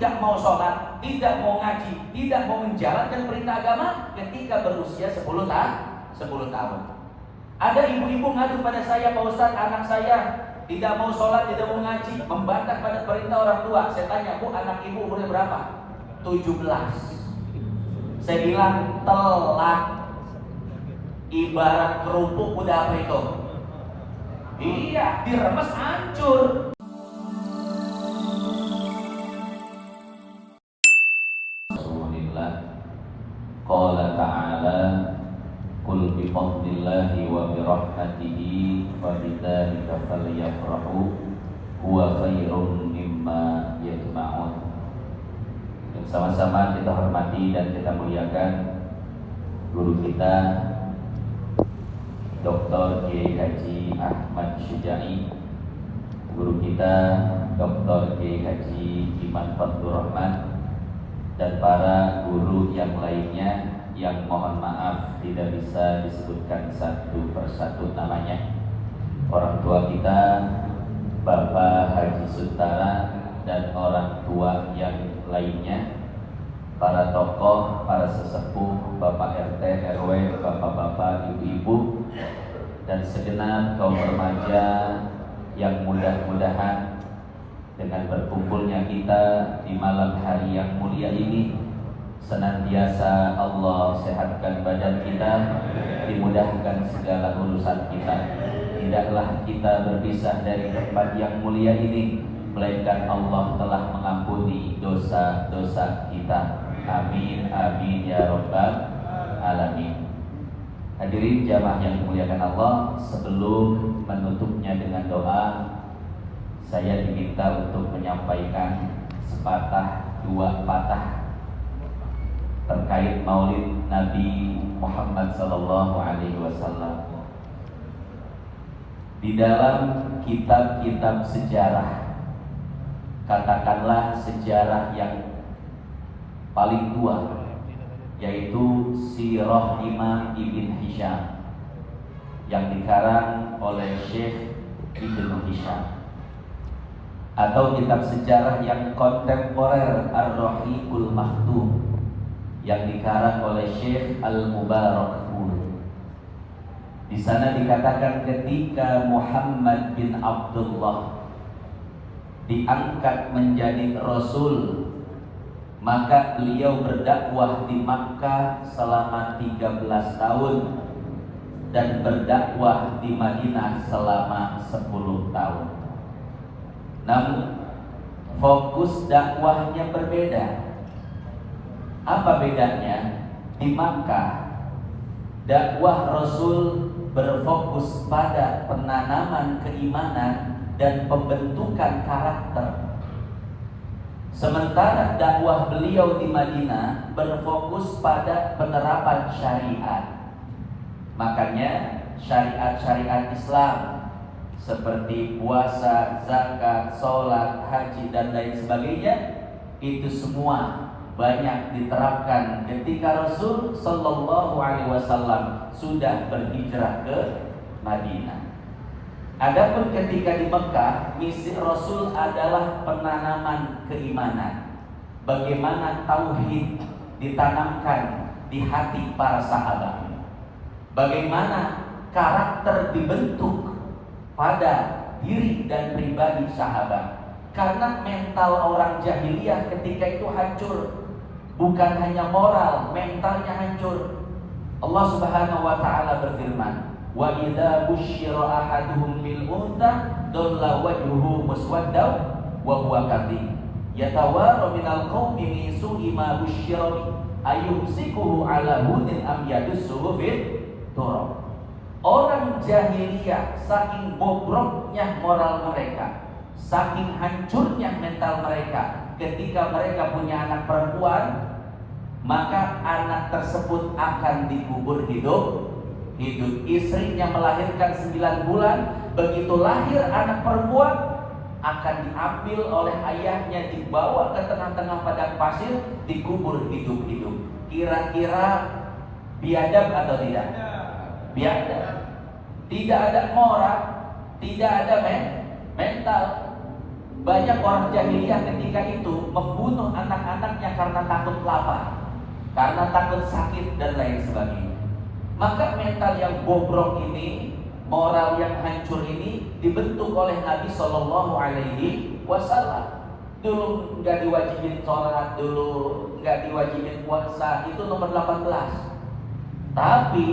tidak mau sholat, tidak mau ngaji, tidak mau menjalankan perintah agama ketika berusia 10 tahun. Ada ibu-ibu ngadu pada saya, Pak Ustadz, anak saya tidak mau sholat, tidak mau ngaji, membantah pada perintah orang tua. Saya tanya, Bu, anak ibu umurnya berapa? 17. Saya bilang telat. Ibarat kerupuk udah apa itu? Iya, diremes hancur. Rasulullah qala ta'ala qul bi fadlillahi wa bi rahmatihi fa bidzalika falyafrahu huwa khairum mimma yajma'un. Sama-sama kita hormati dan kita muliakan guru kita Dr. Kiai Haji Ahmad Syuja'i, guru kita Dr. Kiai Haji Iman Fathur Rahman, dan para guru yang lainnya yang mohon maaf tidak bisa disebutkan satu persatu namanya. Orang tua kita Bapak Haji Suntara dan orang tua yang lainnya, para tokoh, para sesepuh, Bapak RT, RW, Bapak-bapak, ibu-ibu, dan segenap kaum remaja yang mudah-mudahan dengan berkumpulnya kita di malam hari yang mulia ini senantiasa Allah sehatkan badan kita, dimudahkan segala urusan kita. Tidaklah kita berpisah dari tempat yang mulia ini, melainkan Allah telah mengampuni dosa-dosa kita. Amin, amin ya rabbal alamin. Hadirin jamaah yang dimuliakan Allah, sebelum menutupnya dengan doa, saya diminta untuk menyampaikan sepatah dua patah terkait Maulid Nabi Muhammad SAW. Di dalam kitab-kitab sejarah, katakanlah sejarah yang paling tua, yaitu Sirah Imam Ibn Hisham yang dikarang oleh Syekh Ibn Hisham, atau kitab sejarah yang kontemporer Ar-Rahiqul Maktum yang dikarang oleh Syekh Al-Mubarakfur. Di sana dikatakan ketika Muhammad bin Abdullah diangkat menjadi Rasul, maka beliau berdakwah di Makkah selama 13 tahun dan berdakwah di Madinah selama 10 tahun. Namun fokus dakwahnya berbeda. Apa bedanya? Di Makkah dakwah Rasul berfokus pada penanaman keimanan dan pembentukan karakter. Sementara dakwah beliau di Madinah berfokus pada penerapan syariat. Makanya syariat-syariat Islam seperti puasa, zakat, sholat, haji, dan lain sebagainya, itu semua banyak diterapkan ketika Rasul Sallallahu Alaihi Wasallam sudah berhijrah ke Madinah. Adapun ketika di Mekah, misi Rasul adalah penanaman keimanan. Bagaimana tauhid ditanamkan di hati para sahabat. Bagaimana karakter dibentuk pada diri dan pribadi sahabat. Karena mental orang jahiliyah ketika itu hancur. Bukan hanya moral, mentalnya hancur. Allah Subhanahu wa taala berfirman, wa idza busyira ahaduhum bil untha dalla wajhuhu muswaddaw wa huwa kadhib yatawara minal qaumi min su'i ma busyira ayumsikuhu ala hunin am yadussuhu fil turab. Orang jahiliyah saking bobroknya moral mereka, saking hancurnya mental mereka, ketika mereka punya anak perempuan, maka anak tersebut akan dikubur hidup. Istrinya melahirkan 9 bulan, begitu lahir anak perempuan akan diambil oleh ayahnya, dibawa ke tengah-tengah padang pasir, dikubur hidup-hidup. Kira-kira biadab atau tidak? Biadab. Tidak ada moral, tidak ada mental. Banyak orang jahiliyah ketika itu membunuh takut lapar, karena takut sakit dan lain sebagainya. Maka mental yang bobrok ini, moral yang hancur ini dibentuk oleh Nabi Shallallahu Alaihi Wasallam. Dulu nggak diwajibin sholat, dulu nggak diwajibin puasa, itu nomor 18. Tapi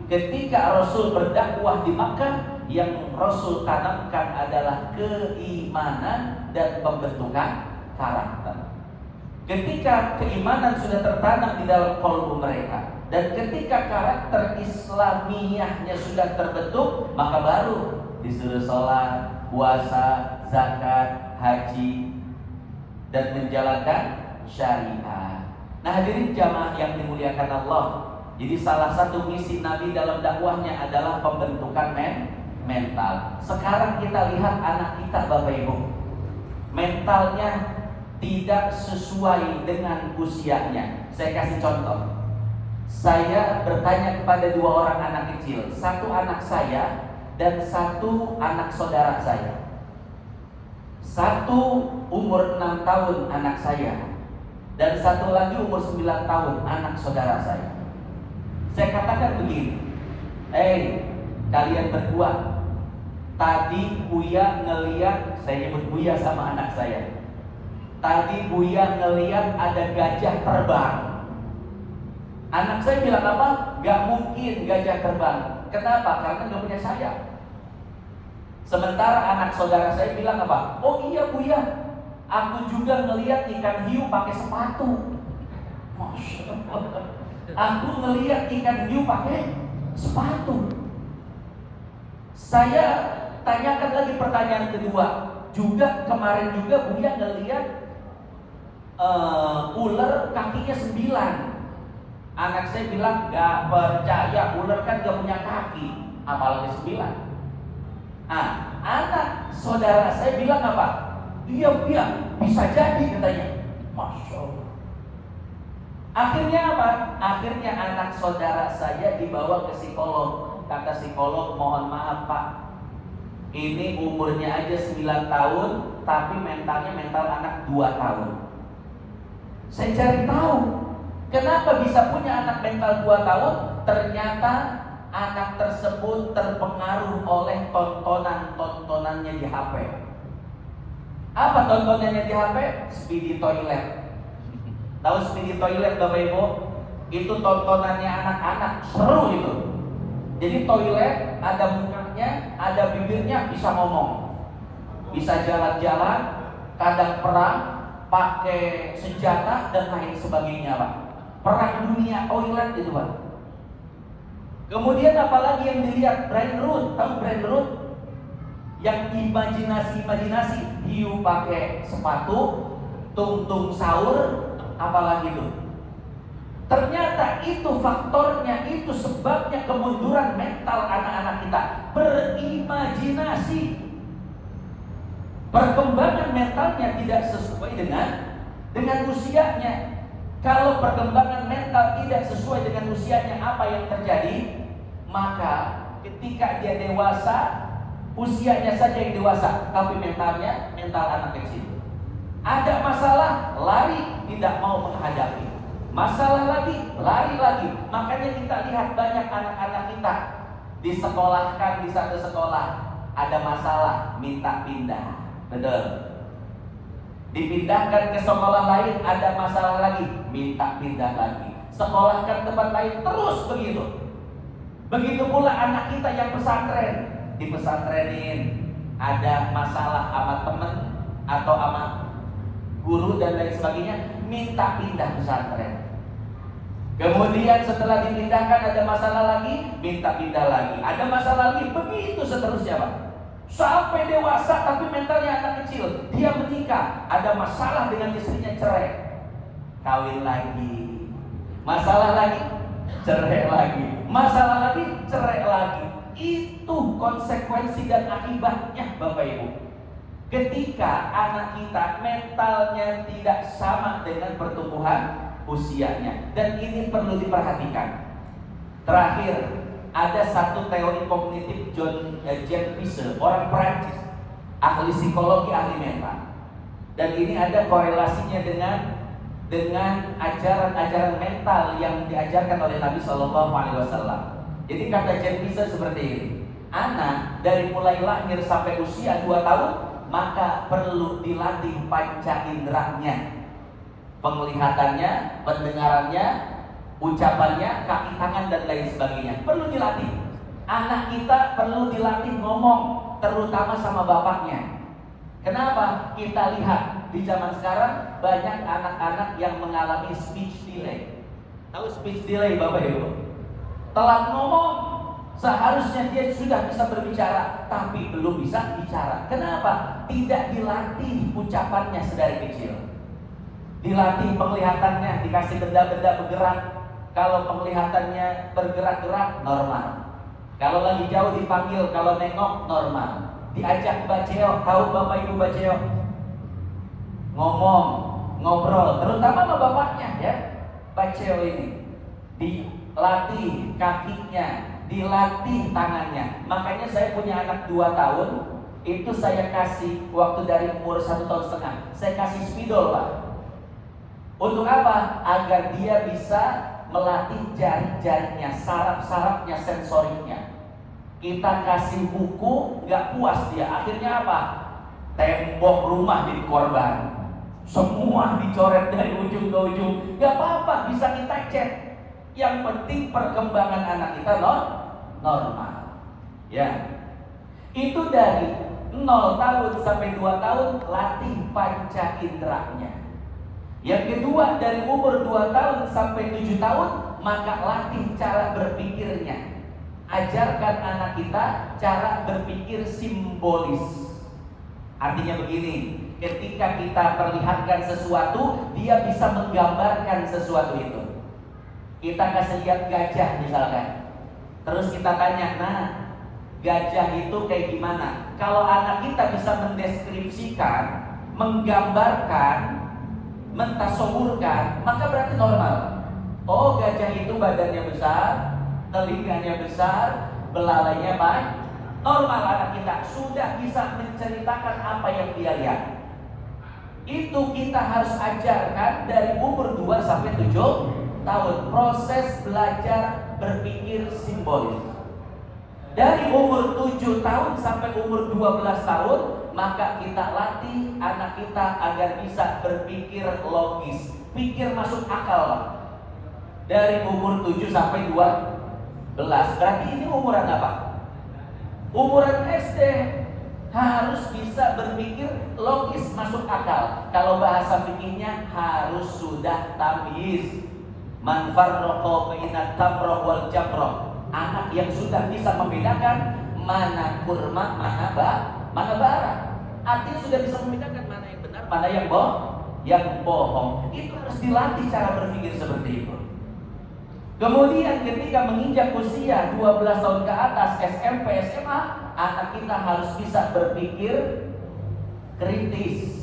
ketika Rasul berdakwah di Makkah, yang Rasul tanamkan adalah keimanan dan pembentukan karakter. Ketika keimanan sudah tertanam di dalam kalbu mereka, dan ketika karakter Islamiyahnya sudah terbentuk, maka baru disuruh sholat, puasa, zakat, haji, dan menjalankan syariat. Nah, hadirin jamaah yang dimuliakan Allah, jadi salah satu misi Nabi dalam dakwahnya adalah pembentukan mental. Sekarang kita lihat anak kita, Bapak Ibu, mentalnya tidak sesuai dengan usianya. Saya kasih contoh. Saya bertanya kepada 2 orang anak kecil, 1 anak saya dan 1 anak saudara saya. 1 umur 6 tahun anak saya, dan 1 lagi umur 9 tahun anak saudara saya. Saya katakan begini, kalian berdua, tadi Buya ngeliat, saya nyebut Buya sama anak saya, tadi Buya ngeliat ada gajah terbang. Anak saya bilang apa? Gak mungkin gajah terbang. Kenapa? Karena gak punya sayap. Sementara anak saudara saya bilang apa? Oh iya Buya, aku juga ngeliat ikan hiu pakai sepatu. Masya Allah, aku ngeliat ikan hiu pakai sepatu. Saya tanyakan lagi pertanyaan kedua. Juga kemarin juga Buya ngeliat ular kakinya 9. Anak saya bilang gak percaya, ular kan gak punya kaki, apalagi 9. Anak saudara saya bilang apa? Iya, bisa jadi katanya. Masya Allah. Akhirnya apa? Akhirnya anak saudara saya dibawa ke psikolog. Kata psikolog, mohon maaf Pak, ini umurnya aja 9 tahun, tapi mentalnya mental anak 2 tahun. Saya cari tahu, kenapa bisa punya anak mental 2 tahun? Ternyata anak tersebut terpengaruh oleh tontonannya di HP. Apa tontonannya di HP? Speedy Toilet. Tahu Speedy Toilet Bapak Ibu? Itu tontonannya anak-anak, seru itu. Jadi toilet, ada mukanya, ada bibirnya, bisa ngomong, bisa jalan-jalan, kadang perang, pakai senjata dan lain sebagainya Pak. Perang dunia toilet itu Pak. Kemudian apalagi yang dilihat? Brain root. Tahu brain root? Yang imajinasi, hiu pakai sepatu, tung-tung sahur, apalagi itu. Ternyata itu faktornya, itu sebabnya kemunduran mental anak-anak kita. Berimajinasi. Perkembangan mentalnya tidak sesuai dengan usianya. Kalau perkembangan mental tidak sesuai dengan usianya, apa yang terjadi? Maka ketika dia dewasa, usianya saja yang dewasa, tapi mentalnya mental anak kecil. Ada masalah, lari, tidak mau menghadapi. Masalah lagi, lari lagi. Makanya kita lihat banyak anak-anak kita disekolahkan di satu sekolah, ada masalah, minta pindah. Betul. Dipindahkan ke sekolah lain, ada masalah lagi, minta pindah lagi. Sekolahkan tempat lain, terus begitu. Begitu pula anak kita yang pesantren, di pesantrenin ada masalah sama temen atau sama guru dan lain sebagainya, minta pindah pesantren. Kemudian setelah dipindahkan ada masalah lagi, minta pindah lagi. Ada masalah lagi, begitu seterusnya Pak. Sampai dewasa tapi mentalnya anak kecil. Dia menikah, ada masalah dengan istrinya, cerai, kawin lagi. Masalah lagi, cerai lagi. Masalah lagi, cerai lagi. Itu konsekuensi dan akibatnya Bapak Ibu. Ketika anak kita mentalnya tidak sama dengan pertumbuhan usianya, dan ini perlu diperhatikan. Terakhir, ada satu teori kognitif Jean Piaget, orang Prancis, ahli psikologi, ahli mental. Dan ini ada korelasinya dengan dengan ajaran-ajaran mental yang diajarkan oleh Nabi Shallallahu Alaihi Wasallam. Jadi kata Jen bisa seperti ini, anak dari mulai lahir sampai usia 2 tahun maka perlu dilatih panca inderanya, penglihatannya, pendengarannya, ucapannya, kaki tangan dan lain sebagainya perlu dilatih. Anak kita perlu dilatih ngomong, terutama sama bapaknya. Kenapa? Kita lihat di zaman sekarang banyak anak-anak yang mengalami speech delay. Tahu speech delay Bapak Ibu? Telat ngomong. Seharusnya dia sudah bisa berbicara, tapi belum bisa bicara. Kenapa? Tidak dilatih ucapannya sedari kecil. Dilatih penglihatannya, dikasih benda-benda bergerak. Kalau penglihatannya bergerak-gerak, normal. Kalau lagi jauh dipanggil, kalau nengok, normal. Diajak baceo, tahu Bapak Ibu baceo? Ngomong, ngobrol, terutama sama bapaknya ya. Baceo ini dilatih kakinya, dilatih tangannya. Makanya saya punya anak 2 tahun, itu saya kasih waktu dari umur 1,5 tahun, saya kasih spidol Pak. Untuk apa? Agar dia bisa melatih jari-jarinya, saraf-sarafnya, sensoriknya. Kita kasih buku, nggak puas dia. Akhirnya apa? Tembok rumah jadi korban. Semua dicoret dari ujung ke ujung. Nggak apa-apa, bisa kita cek. Yang penting perkembangan anak kita normal. Ya, itu dari 0 tahun sampai 2 tahun latih panca inderanya. Yang kedua dari umur 2 tahun sampai 7 tahun maka latih cara berpikirnya. Ajarkan anak kita cara berpikir simbolis. Artinya begini, ketika kita perlihatkan sesuatu, dia bisa menggambarkan sesuatu itu. Kita kasih lihat gajah misalkan, terus kita tanya, nah gajah itu kayak gimana? Kalau anak kita bisa mendeskripsikan, menggambarkan, mentasawurkan, maka berarti normal. Oh, gajah itu badannya besar, telinganya besar, belalainya banyak. Normal anak kita sudah bisa menceritakan apa yang dia lihat. Itu kita harus ajarkan dari umur 2 sampai 7 tahun. Proses belajar berpikir simbolis. Dari umur 7 tahun sampai umur 12 tahun, maka kita latih anak kita agar bisa berpikir logis, pikir masuk akal. Dari umur 7 sampai 12. Berarti ini umuran apa? Umuran SD. Harus bisa berpikir logis, masuk akal. Kalau bahasa fikihnya harus sudah tamyiz. Man farraqa baina tamrah wal jamrah. Anak yang sudah bisa membedakan mana kurma, mana bara. Artinya sudah bisa membedakan mana yang benar, mana yang bohong. Itu harus dilatih cara berpikir seperti itu. Kemudian ketika menginjak usia 12 tahun ke atas, SMP, SMA, anak kita harus bisa berpikir kritis.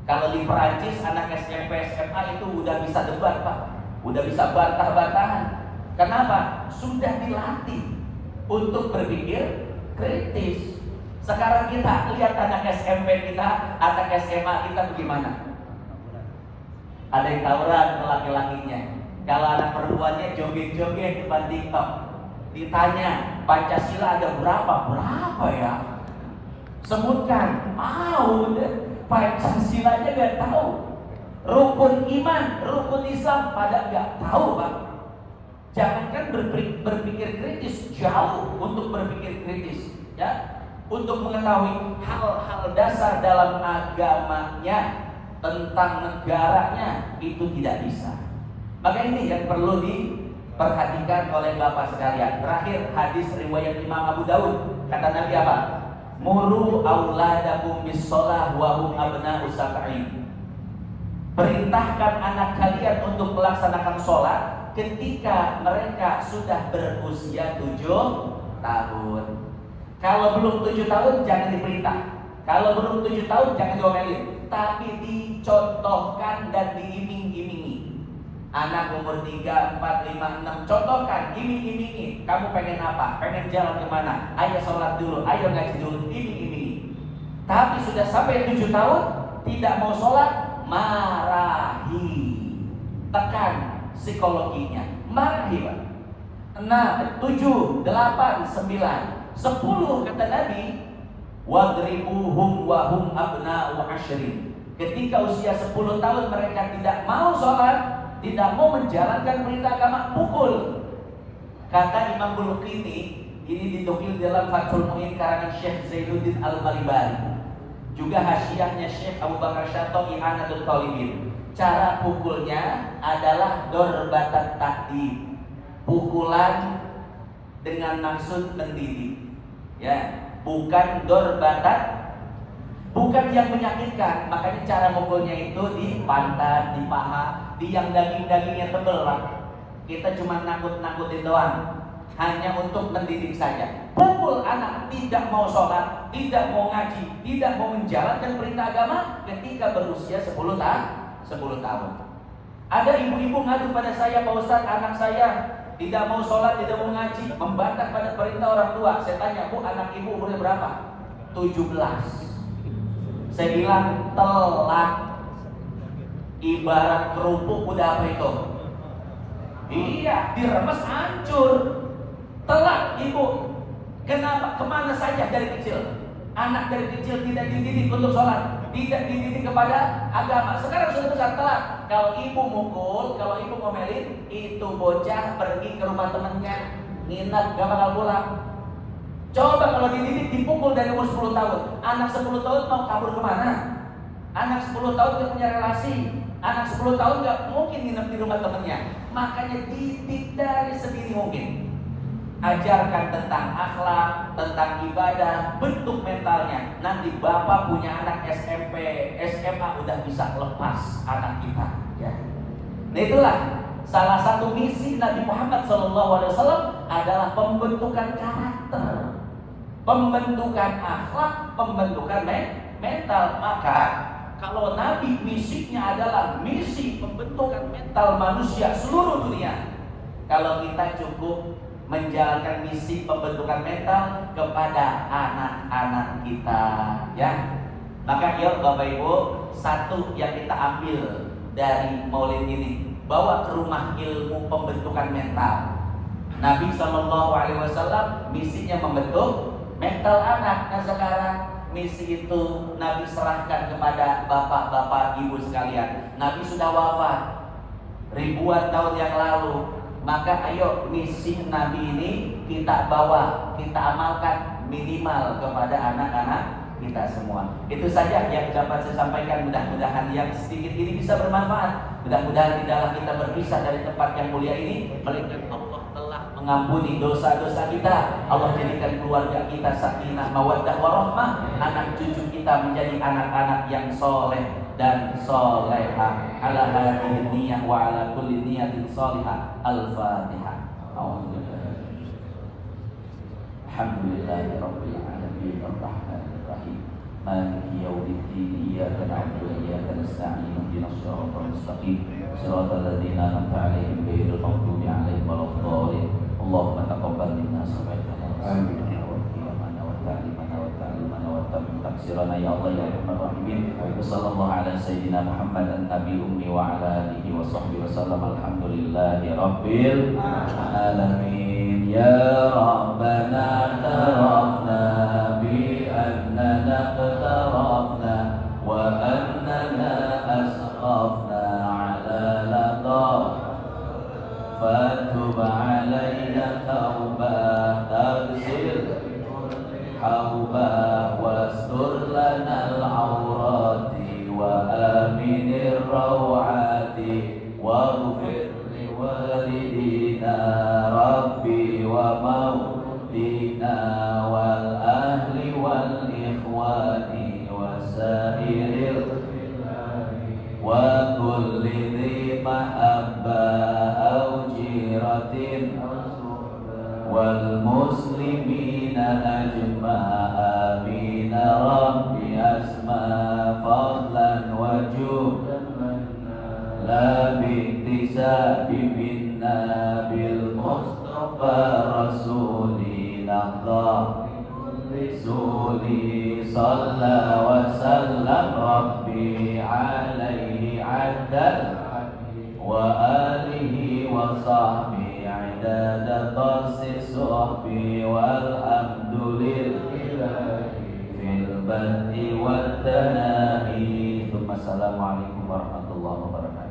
Kalau di Perancis anak SMP, SMA itu udah bisa debat Pak, udah bisa bantah-bantahan. Kenapa? Sudah dilatih untuk berpikir kritis. Sekarang kita lihat anak SMP kita, anak SMA kita bagaimana? Ada yang tawuran ke laki-lakinya. Kalau anak perempuannya joget-joget depan TikTok, ditanya Pancasila ada berapa? Berapa ya? Sebutkan, mau deh. Pancasilanya gak tahu. Rukun iman, rukun Islam pada gak tahu Pak. Jangankan berpikir kritis, jauh untuk berpikir kritis, ya, untuk mengetahui hal-hal dasar dalam agamanya, tentang negaranya, itu tidak bisa. Maka ini yang perlu diperhatikan oleh Bapak sekalian. Terakhir, hadis riwayat Imam Abu Daud. Kata Nabi apa? Muru auladakum bis-shalah wa hum abna'u sab'in. Perintahkan anak kalian untuk melaksanakan sholat ketika mereka sudah berusia 7 tahun. Kalau belum 7 tahun jangan diperintah. Kalau belum 7 tahun jangan diomelin, tapi dicontohkan dan diiming-imingi. Anak umur 3, 4, 5, 6, contohkan, iming-imingi. Kamu pengen apa? Pengen jalan kemana? Ayo sholat dulu, ayo ngaji dulu, iming-imingi. Tapi sudah sampai 7 tahun tidak mau sholat, marahi. tekan psikologinya, marahi Pak. 6, 7, 8, 9, 10 kata Nabi, wadribuhum wa hum abna'u asyrin. Ketika usia 10 tahun mereka tidak mau sholat, tidak mau menjalankan perintah agama, pukul. Kata Imam Buluqini, ini dinukil dalam Fathul Mu'in karangan Syekh Zainuddin Al-Malibari, juga hasyiahnya Syekh Abu Bakar Syato'i Anatul Talibin. Cara pukulnya adalah dorbatat takdib, pukulan dengan maksud mendidik, ya, bukan dorbatat, bukan yang menyakitkan. Makanya cara mukulnya itu di pantat, di paha, di yang daging-dagingnya tebel Pak. Kita cuma nakut-nakutin doang, hanya untuk mendidik saja. Pukul anak tidak mau sholat, tidak mau ngaji, tidak mau menjalankan perintah agama ketika berusia 10 tahun. Ada ibu-ibu ngadu pada saya, Pak Ustadz, anak saya tidak mau sholat, tidak mau ngaji, membantah pada perintah orang tua. Saya tanya, Bu, anak ibu umurnya berapa? 17. Saya bilang, telat. Ibarat kerupuk udah apa itu? Iya, diremes hancur. Telat ibu. Kenapa? Kemana saja dari kecil? Anak dari kecil tidak dididik untuk sholat, tidak dididik kepada agama. Sekarang sudah besar, telat. Kalau ibu mukul, kalau ibu ngomelin, itu bocah pergi ke rumah temannya, nginap, gak bakal pulang. Coba kalau dididik, dipukul dari umur 10 tahun. Anak 10 tahun mau kabur kemana? Anak 10 tahun gak punya relasi. Anak 10 tahun gak mungkin nginep di rumah temannya. Makanya didik dari sedini mungkin. Ajarkan tentang akhlak, tentang ibadah, bentuk mentalnya. Nanti bapak punya anak SMP, SMA udah bisa lepas anak kita, ya. Nah itulah salah satu misi Nabi Muhammad SAW adalah pembentukan karakter, pembentukan akhlak, pembentukan mental. Maka kalau Nabi misinya adalah misi pembentukan mental manusia seluruh dunia, kalau kita cukup menjalankan misi pembentukan mental kepada anak-anak kita, ya. Maka yuk Bapak Ibu, satu yang kita ambil dari Maulid ini, bawa ke rumah ilmu pembentukan mental. Nabi SAW misinya membentuk mental anak. Nah sekarang misi itu Nabi serahkan kepada bapak-bapak ibu sekalian. Nabi sudah wafat ribuan tahun yang lalu. Maka ayo misi Nabi ini kita bawa, kita amalkan minimal kepada anak-anak kita semua. Itu saja yang dapat saya sampaikan. Mudah-mudahan yang sedikit ini bisa bermanfaat. Mudah-mudahan tidaklah kita berpisah dari tempat yang mulia ini, melainkan Allah telah mengampuni dosa-dosa kita. Allah jadikan keluarga kita sakinah, mawaddah, warahmah. Anak cucu kita menjadi anak-anak yang soleh dan solehah. Ala hadhihi niyyah wa ala kulli niyatin salihah. Al-Fatihah. Alhamdulillahi rabbil alamin arrahmanir rahim maliki yaumiddin iyyaka na'budu wa iyyaka nasta'in ihdinas siratal mustaqim siratal ladzina an'amta 'alaihim ghairil maghdubi 'alaihim waladdallin. Allahumma taqabbal minna salawatana amin. Taksirana ya Allah ya Rahman Rahimin. Wassallallahu ala sayyidina Muhammad an-nabi ummi wa ala alihi wa sahbihi wasallam. Alhamdulillahi rabbil alamin. Ya Rabbana tarafna bi annana qtarafna wa annana asrafna ala laqab fatub alayna tawbah taghsil حوبا واستر لنا العورات وآمن الروعات واغفر لوالدينا ربي ومولينا والأهل والإخوان وسائر وكل ذي محبة أو جيرة والمسلمين أجمع آمين ربي أسمى فضلا وجودا لا باكتساب منا بالمصطفى رسولنا الله رسولي صلى وسلم ربي عليه عدل wa alihi wa sahbihi adada qasir suhbi walhamdulillahi fil bad'i wat tanahi. Assalamualaikum warahmatullahi wabarakatuh.